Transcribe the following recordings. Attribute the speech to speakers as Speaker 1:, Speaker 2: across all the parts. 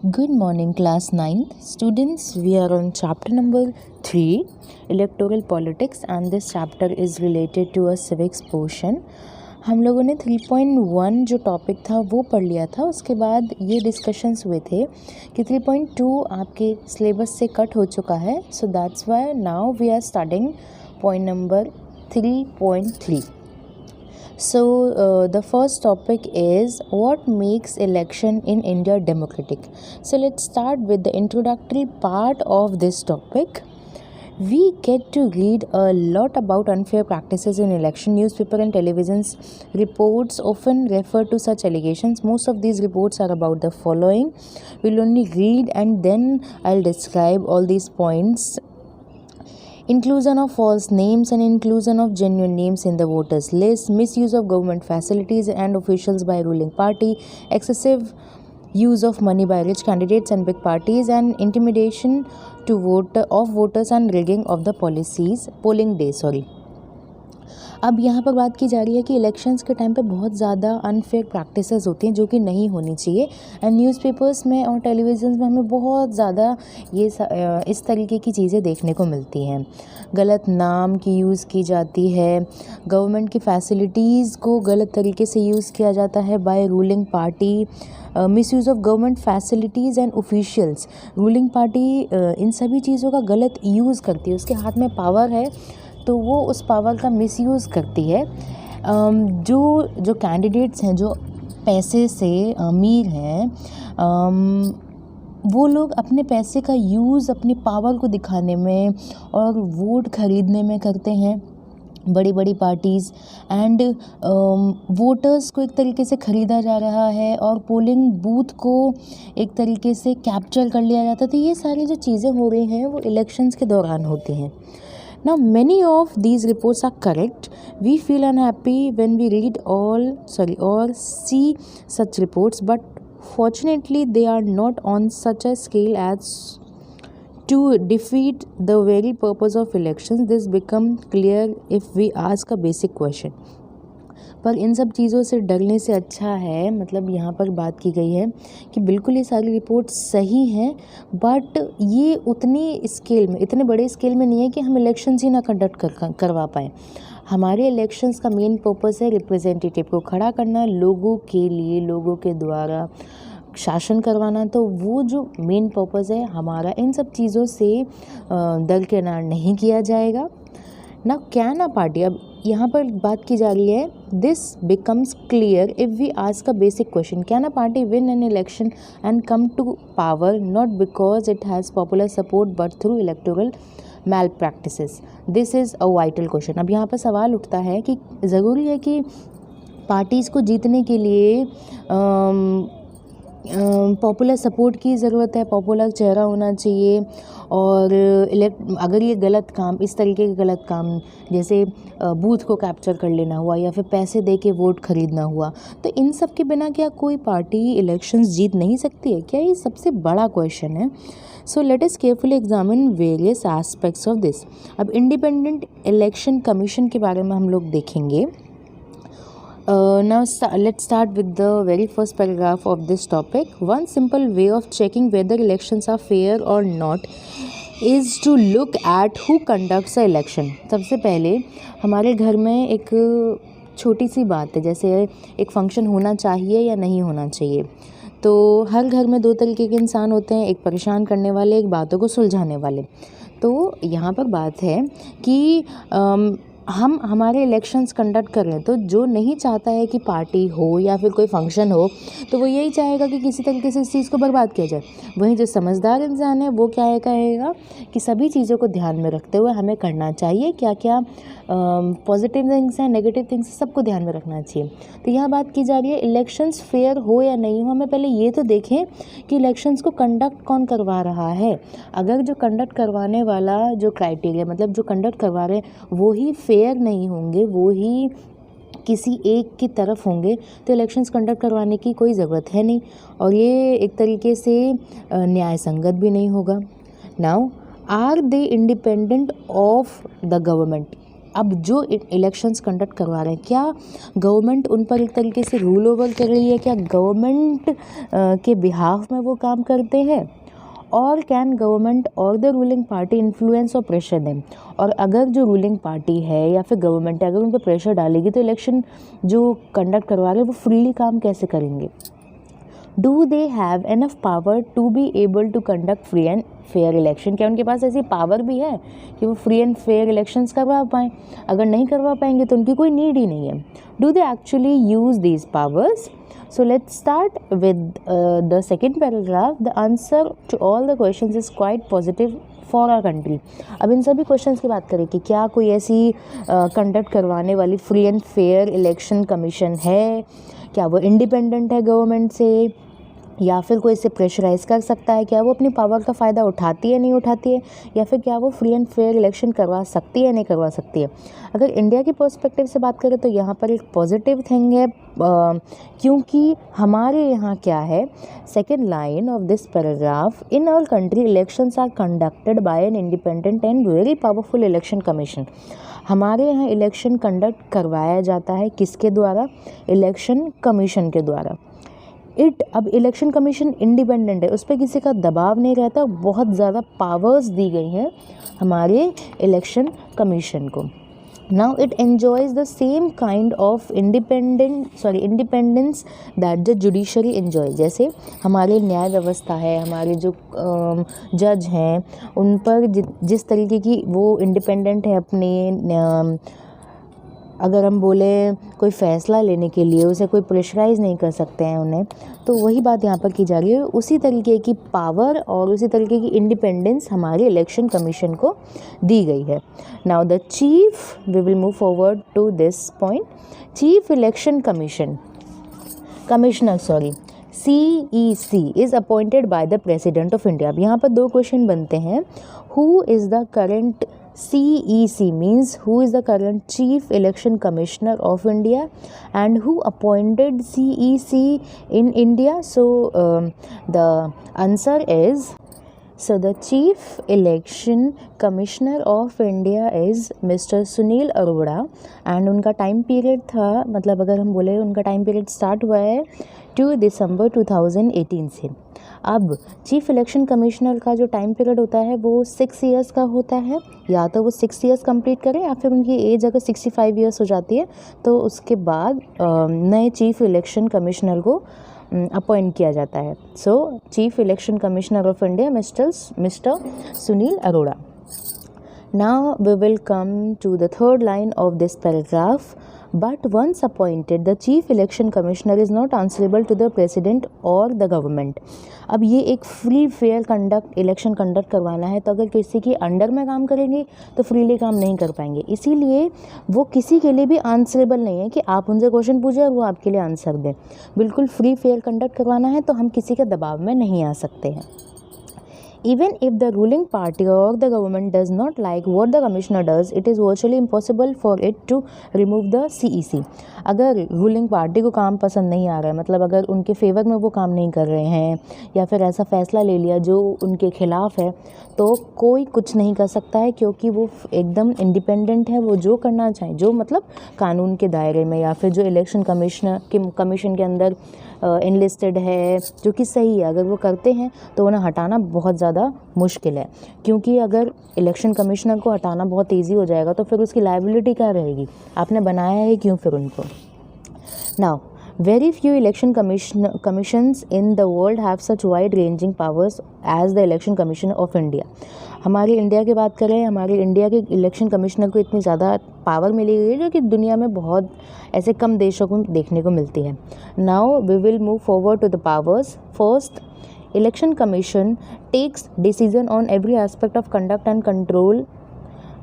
Speaker 1: Good morning, class 9th. Students, we are on chapter number 3, Electoral Politics, and this chapter is related to a civics portion. हम लोगों ने 3.1 जो topic था वो पढ़ लिया था. उसके बाद ये डिस्कशंस हुए थे कि 3.2 आपके सिलेबस से कट हो चुका है. So that's why now we are starting point number 3.3. So the first topic is what makes election in India democratic. So let's start with the introductory part of this topic. We get to read a lot about unfair practices in election. Newspaper and television's reports often refer to such allegations. Most of these reports are about the following. We'll only read and then I'll describe all these points. Inclusion of false names and inclusion of genuine names in the voters list, misuse of government facilities and officials by ruling party, excessive use of money by rich candidates and big parties, and intimidation to voters and rigging of the polling day. अब यहाँ पर बात की जा रही है कि elections के टाइम पे बहुत ज़्यादा अनफेयर प्रैक्टिसेस होती हैं जो कि नहीं होनी चाहिए. एंड न्यूज़पेपर्स में और टेलीविज़न में हमें बहुत ज़्यादा इस तरीके की चीज़ें देखने को मिलती हैं. गलत नाम की यूज़ की जाती है, गवर्नमेंट की फैसिलिटीज़ को गलत तरीके से यूज़ किया जाता है by ruling party, misuse of government facilities and officials. Ruling party इन सभी चीज़ों का गलत यूज़ करती है. उसके हाथ में पावर है तो वो उस पावर का मिसयूज़ करती है. जो कैंडिडेट्स हैं जो पैसे से अमीर हैं, वो लोग अपने पैसे का यूज़ अपनी पावर को दिखाने में और वोट खरीदने में करते हैं. बड़ी बड़ी पार्टीज़ एंड वोटर्स को एक तरीके से ख़रीदा जा रहा है और पोलिंग बूथ को एक तरीके से कैप्चर कर लिया जाता है. तो ये सारी जो चीज़ें हो रही हैं वो इलेक्शंस के दौरान होती हैं. Now, many of these reports are correct. We feel unhappy when we read or see such reports, but fortunately, they are not on such a scale as to defeat the very purpose of elections. This becomes clear if we ask a basic question. पर इन सब चीज़ों से डरने से अच्छा है, मतलब यहाँ पर बात की गई है कि बिल्कुल ये सारी रिपोर्ट सही हैं, बट ये उतनी स्केल में, इतने बड़े स्केल में नहीं है कि हम इलेक्शंस ही ना कंडक्ट करवा पाएँ. हमारे इलेक्शंस का मेन पर्पस है रिप्रेजेंटेटिव को खड़ा करना, लोगों के लिए, लोगों के द्वारा शासन करवाना. तो वो जो मेन पर्पस है हमारा, इन सब चीज़ों से दरकिनार नहीं किया जाएगा. ना कैन अ पार्टी, अब यहाँ पर बात की जा रही है, this becomes clear if we ask a basic question. Can a party win an election and come to power not because it has popular support but through electoral malpractices. This is a vital question. अब यहाँ पर सवाल उठता है कि ज़रूरी है कि पार्टीज़ को जीतने के लिए पॉपुलर सपोर्ट की ज़रूरत है, पॉपुलर चेहरा होना चाहिए. और अगर ये गलत काम, इस तरीके के गलत काम जैसे बूथ को कैप्चर कर लेना हुआ या फिर पैसे दे के वोट खरीदना हुआ, तो इन सब के बिना क्या कोई पार्टी इलेक्शंस जीत नहीं सकती है क्या? ये सबसे बड़ा क्वेश्चन है. So let us carefully examine various aspects of this. अब इंडिपेंडेंट इलेक्शन कमीशन के बारे में हम लोग देखेंगे. Now let's start with the very first paragraph of this topic. One simple way of checking whether elections are fair or not is to look at who conducts the election. सबसे पहले हमारे घर में एक छोटी सी बात है, जैसे एक फंक्शन होना चाहिए या नहीं होना चाहिए. तो हर घर में दो तरीके के इंसान होते हैं, एक परेशान करने वाले, एक बातों को सुलझाने वाले. तो यहाँ पर बात है कि हम हमारे इलेक्शंस कंडक्ट कर रहे हैं, तो जो नहीं चाहता है कि पार्टी हो या फिर कोई फंक्शन हो, तो वो यही चाहेगा कि किसी तरीके से इस चीज़ को बर्बाद किया जाए. वहीं जो समझदार इंसान है वो क्या कहेगा कि सभी चीज़ों को ध्यान में रखते हुए हमें करना चाहिए, क्या क्या पॉजिटिव थिंग्स हैं, नेगेटिव थिंग्स हैं, सबको ध्यान में रखना चाहिए. तो यहाँ बात की जा रही है इलेक्शंस फेयर हो या नहीं हो. हमें पहले ये तो देखें कि इलेक्शंस को कंडक्ट कौन करवा रहा है. अगर जो कंडक्ट करवाने वाला जो क्राइटेरिया, मतलब जो कंडक्ट करवा रहे हैं वो ही फेयर नहीं होंगे, वो ही किसी एक की तरफ होंगे, तो इलेक्शंस कंडक्ट करवाने की कोई ज़रूरत है नहीं और ये एक तरीके से न्याय संगत भी नहीं होगा. Now are they independent of the government. अब जो इलेक्शंस कंडक्ट करवा रहे हैं, क्या गवर्नमेंट उन पर एक तरीके से रूल ओवर कर रही है, क्या गवर्नमेंट के बिहाफ में वो काम करते हैं, और कैन गवर्नमेंट और द रूलिंग पार्टी इन्फ्लुएंस और प्रेशर देम, और अगर जो रूलिंग पार्टी है या फिर गवर्नमेंट है अगर उन पर प्रेशर डालेगी तो इलेक्शन जो कंडक्ट करवा रहे हैं वो फ्रीली काम कैसे करेंगे। Do they have enough power to be able to conduct free and fair election, क्या उनके पास ऐसी पावर भी है कि वो फ्री एंड फेयर इलेक्शंस करवा पाएँ। अगर नहीं करवा पाएंगे तो उनकी कोई नीड ही नहीं है। Do they actually use these powers. So let's start with the second paragraph. The answer to all the questions is quite positive for our country. अब इन सभी क्वेश्चंस की बात करें कि क्या कोई ऐसी कंडक्ट करवाने वाली free and fair election commission है, क्या वो इंडिपेंडेंट है गवर्नमेंट से, या फिर कोई इसे प्रेशराइज कर सकता है, क्या वो अपनी पावर का फ़ायदा उठाती है नहीं उठाती है, या फिर क्या वो फ्री एंड फेयर इलेक्शन करवा सकती है नहीं करवा सकती है। अगर इंडिया की पर्सपेक्टिव से बात करें तो यहाँ पर एक पॉजिटिव थिंग है, क्योंकि हमारे यहाँ क्या है, second line of this paragraph, in our country elections are conducted by an independent and very powerful election commission. हमारे यहाँ इलेक्शन कंडक्ट करवाया जाता है किसके द्वारा, इलेक्शन कमीशन के द्वारा। अब इलेक्शन कमीशन इंडिपेंडेंट है, उस पर किसी का दबाव नहीं रहता, बहुत ज़्यादा पावर्स दी गई हैं हमारे इलेक्शन कमीशन को। Now it enjoys the same kind of independence that the judiciary enjoy. जैसे हमारे न्याय व्यवस्था है, हमारे जो जज हैं उन पर जिस तरीके की वो इंडिपेंडेंट है अपने, अगर हम बोले कोई फ़ैसला लेने के लिए उसे कोई प्रेशराइज़ नहीं कर सकते हैं उन्हें, तो वही बात यहाँ पर की जा रही है। उसी तरीके की पावर और उसी तरीके की इंडिपेंडेंस हमारे इलेक्शन कमीशन को दी गई है। Now the chief, we will move forward to this point. Chief election commissioner CEC is appointed by the president of India. अब यहाँ पर दो क्वेश्चन बनते हैं। Who is the current CEC means who is the current Chief Election Commissioner of India and who appointed CEC in India? So the answer is, so the Chief Election Commissioner of India is Mr. Sunil Arora and उनका time period था, मतलब अगर हम बोले उनका time period start हुआ है 2 दिसंबर 2018 से। अब चीफ इलेक्शन कमिश्नर का जो टाइम पीरियड होता है वो 6 ईयर्स का होता है, या तो वो 6 ईयर्स कंप्लीट करें या फिर उनकी एज अगर 65 ईयर्स हो जाती है तो उसके बाद नए चीफ इलेक्शन कमिश्नर को अपॉइंट किया जाता है। सो chief election commissioner of India mister Sunil Arora. Now we will come to the third line of this paragraph. But once appointed, the chief election commissioner is not answerable to the president or the government. अब ये एक free fair election conduct करवाना है, तो अगर किसी के under में काम करेंगे तो फ्रीली काम नहीं कर पाएंगे, इसीलिए वो किसी के लिए भी आंसरेबल नहीं है कि आप उनसे क्वेश्चन पूछें और वो आपके लिए आंसर दें। बिल्कुल फ्री फेयर कंडक्ट करवाना है तो हम किसी के दबाव में नहीं आ सकते हैं। Even if the ruling party or the government does not like what the commissioner does, it is virtually impossible for it to remove the CEC. अगर रूलिंग पार्टी को काम पसंद नहीं आ रहा है, मतलब अगर उनके फेवर में वो काम नहीं कर रहे हैं या फिर ऐसा फैसला ले लिया जो उनके खिलाफ है, तो कोई कुछ नहीं कर सकता है, क्योंकि वो एकदम इंडिपेंडेंट है। वो जो करना चाहे, जो मतलब कानून के दायरे में या फिर जो इलेक्शन कमीशन के अंदर इनलिस्टेड है, जो कि सही है, अगर वो करते हैं तो उन्हें हटाना बहुत ज़्यादा मुश्किल है, क्योंकि अगर इलेक्शन कमिश्नर को हटाना बहुत ईजी हो जाएगा तो फिर उसकी लायबिलिटी क्या रहेगी, आपने बनाया है क्यों फिर उनको। Now very few election commissions in the world have such wide ranging powers as the election commission of India. हमारी इंडिया की बात करें, हमारी इंडिया के इलेक्शन कमिश्नर को इतनी ज़्यादा पावर मिली गई है जो कि दुनिया में बहुत ऐसे कम देशों को देखने को मिलती है। Now we will move forward to the powers. First, election commission takes decision on every aspect of conduct and control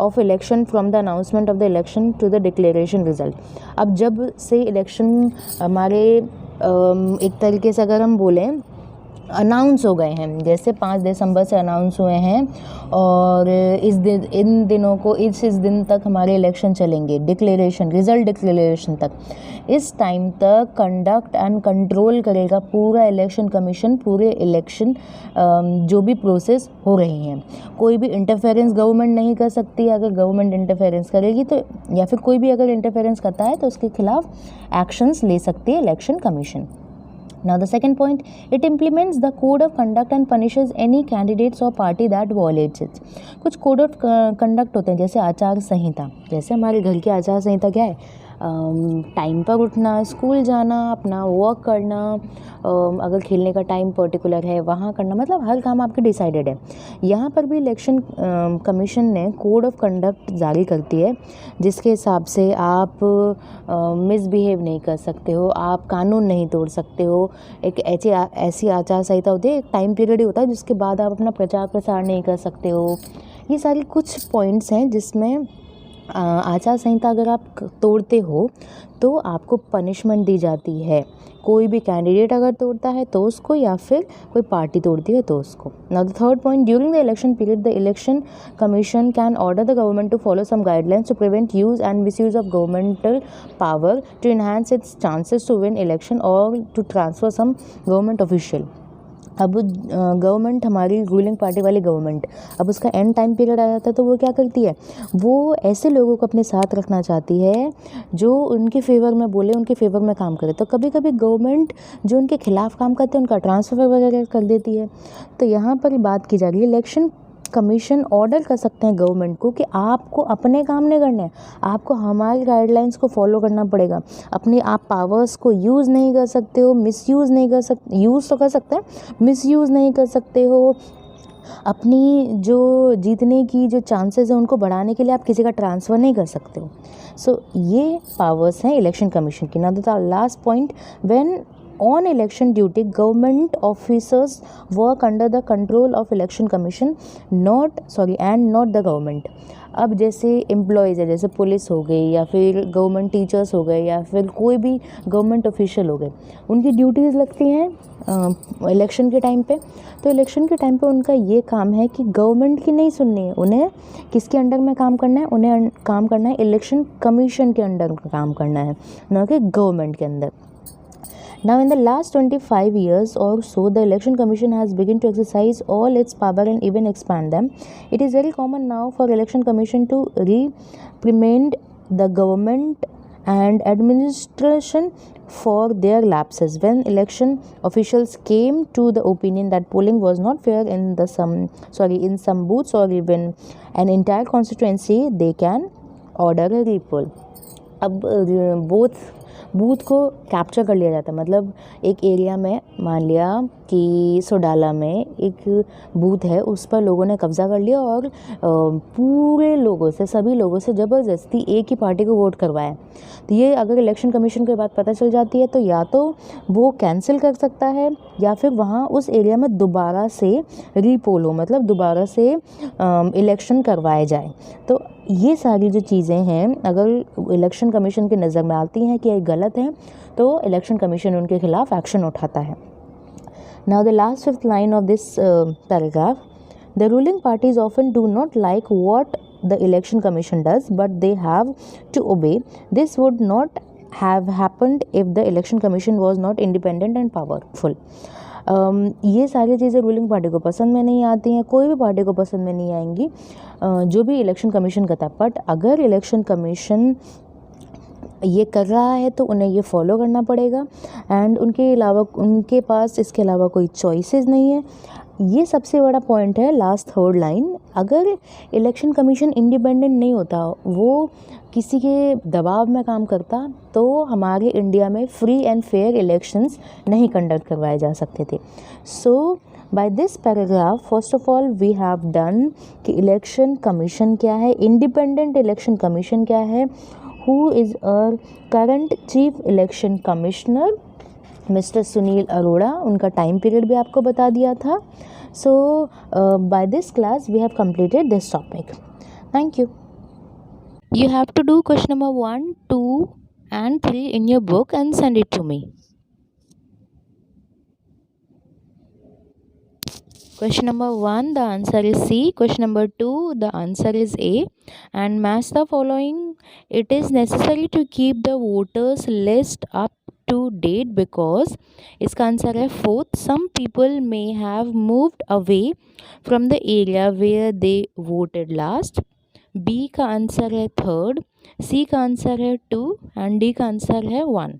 Speaker 1: of election from the announcement of the election to the declaration result. अब जब से election हमारे एक तरीके से अगर हम बोलें अनाउंस हो गए हैं, जैसे 5 दिसंबर से अनाउंस हुए हैं और इन दिनों को इस दिन तक हमारे इलेक्शन चलेंगे, डिक्लेरेशन, रिजल्ट डिक्लेरेशन तक, इस टाइम तक कंडक्ट एंड कंट्रोल करेगा पूरा इलेक्शन कमीशन, पूरे इलेक्शन जो भी प्रोसेस हो रही हैं। कोई भी इंटरफेरेंस गवर्नमेंट नहीं कर सकती। अगर गवर्नमेंट इंटरफेरेंस करेगी तो, या फिर कोई भी अगर इंटरफेरेंस करता है तो उसके खिलाफ एक्शंस ले सकती है election commission. Now the second point, it implements the code of conduct and punishes any candidates or party that violates it. कुछ कोड ऑफ कंडक्ट होते हैं, जैसे आचार संहिता, जैसे हमारे घर की आचार संहिता क्या है, टाइम पर उठना, स्कूल जाना, अपना वर्क करना, अगर खेलने का टाइम पर्टिकुलर है वहाँ करना, मतलब हर काम आपके डिसाइडेड है। यहाँ पर भी इलेक्शन कमीशन ने कोड ऑफ कंडक्ट जारी करती है, जिसके हिसाब से आप मिसबिहेव नहीं कर सकते हो, आप कानून नहीं तोड़ सकते हो। एक ऐसी आचार संहिता होती है, एक टाइम पीरियड ही होता है जिसके बाद आप अपना प्रचार प्रसार नहीं कर सकते हो। ये सारी कुछ पॉइंट्स हैं जिसमें आचार संहिता अगर आप तोड़ते हो तो आपको पनिशमेंट दी जाती है। कोई भी कैंडिडेट अगर तोड़ता है तो उसको, या फिर कोई पार्टी तोड़ती है तो उसको। Now the third point, during the election period the election commission can order the government to follow some guidelines to prevent use and misuse of governmental power to enhance its chances to win election और to transfer some government official. अब government, हमारी ruling party वाली government, अब उसका and time period आ जाता है तो वो क्या करती है, वो ऐसे लोगों को अपने साथ रखना चाहती है जो उनके फेवर में बोले, उनके फेवर में काम करे। तो कभी कभी गवर्नमेंट जो उनके खिलाफ काम करते हैं उनका ट्रांसफ़र वगैरह कर देती है। तो यहाँ पर बात की जा रही है, इलेक्शन कमीशन ऑर्डर कर सकते हैं गवर्नमेंट को कि आपको अपने काम नहीं करने हैं, आपको हमारी गाइडलाइंस को फॉलो करना पड़ेगा। अपनी आप पावर्स को यूज़ नहीं कर सकते हो, मिसयूज़ नहीं कर सकते, यूज़ तो कर सकते हैं, मिसयूज़ नहीं कर सकते हो। अपनी जो जीतने की जो चांसेस हैं उनको बढ़ाने के लिए आप किसी का ट्रांसफ़र नहीं कर सकते हो। सो ये पावर्स हैं इलेक्शन कमीशन की। Now the last point, when on election duty government officers work under the control of election commission not the government। अब जैसे एम्प्लॉयज़ है, जैसे पुलिस हो गई या फिर गवर्नमेंट टीचर्स हो गए या फिर कोई भी गवर्नमेंट ऑफिशियल हो गए, उनकी ड्यूटीज़ लगती हैं इलेक्शन के टाइम पे। तो इलेक्शन के टाइम पे उनका ये काम है कि गवर्नमेंट की नहीं सुननी है, उन्हें किसके अंडर में काम करना है, उन्हें काम करना है इलेक्शन कमीशन के अंडर में काम करना है, ना कि गवर्नमेंट के अंदर। Now, in the last 25 years or so, the Election Commission has begun to exercise all its power and even expand them. It is very common now for Election Commission to reprimand the government and administration for their lapses. When election officials came to the opinion that polling was not fair in some booths or even an entire constituency, they can order a repoll. अब booth को capture कर लिया जाता है, मतलब एक area में मान लिया कि सोडाला में एक बूथ है, उस पर लोगों ने कब्ज़ा कर लिया और पूरे लोगों से, सभी लोगों से ज़बरदस्ती एक ही पार्टी को वोट करवाया। तो ये अगर इलेक्शन कमीशन के बाद पता चल जाती है तो या तो वो कैंसिल कर सकता है या फिर वहाँ उस एरिया में दोबारा से रीपोल हो, मतलब दोबारा से इलेक्शन करवाए जाए। तो ये सारी जो चीज़ें हैं अगर इलेक्शन कमीशन की नज़र में आती हैं कि ये गलत है तो इलेक्शन कमीशन उनके खिलाफ एक्शन उठाता है। Now the last fifth line of this paragraph, the ruling parties often do not like what the election commission does, but they have to obey. This would not have happened if the election commission was not independent and powerful. ये सारी चीज़ें ruling party को पसंद में नहीं आती हैं, कोई भी पार्टी को पसंद में नहीं आएंगी जो भी इलेक्शन कमीशन करता है। बट अगर इलेक्शन कमीशन ये कर रहा है तो उन्हें ये फॉलो करना पड़ेगा एंड उनके पास इसके अलावा कोई चॉइसेस नहीं है। ये सबसे बड़ा पॉइंट है लास्ट थर्ड लाइन। अगर इलेक्शन कमीशन इंडिपेंडेंट नहीं होता, वो किसी के दबाव में काम करता, तो हमारे इंडिया में फ्री एंड फेयर इलेक्शंस नहीं कंडक्ट करवाए जा सकते थे। So by this paragraph first of all we have done कि इलेक्शन कमीशन क्या है, इंडिपेंडेंट इलेक्शन कमीशन क्या है, who is our current chief election commissioner mister Sunil Arora, उनका टाइम पीरियड भी आपको बता दिया था। So by this class we have completed this topic. Thank you. You have to do question number 1, 2 and 3 in your book and send it to me. Question number 1, the answer is C. Question number 2, the answer is A. And match the following. It is necessary to keep the voters list up to date because इसका answer है fourth. Some people may have moved away from the area where they voted last. B का answer है third. C का answer है 2 and D का answer है 1.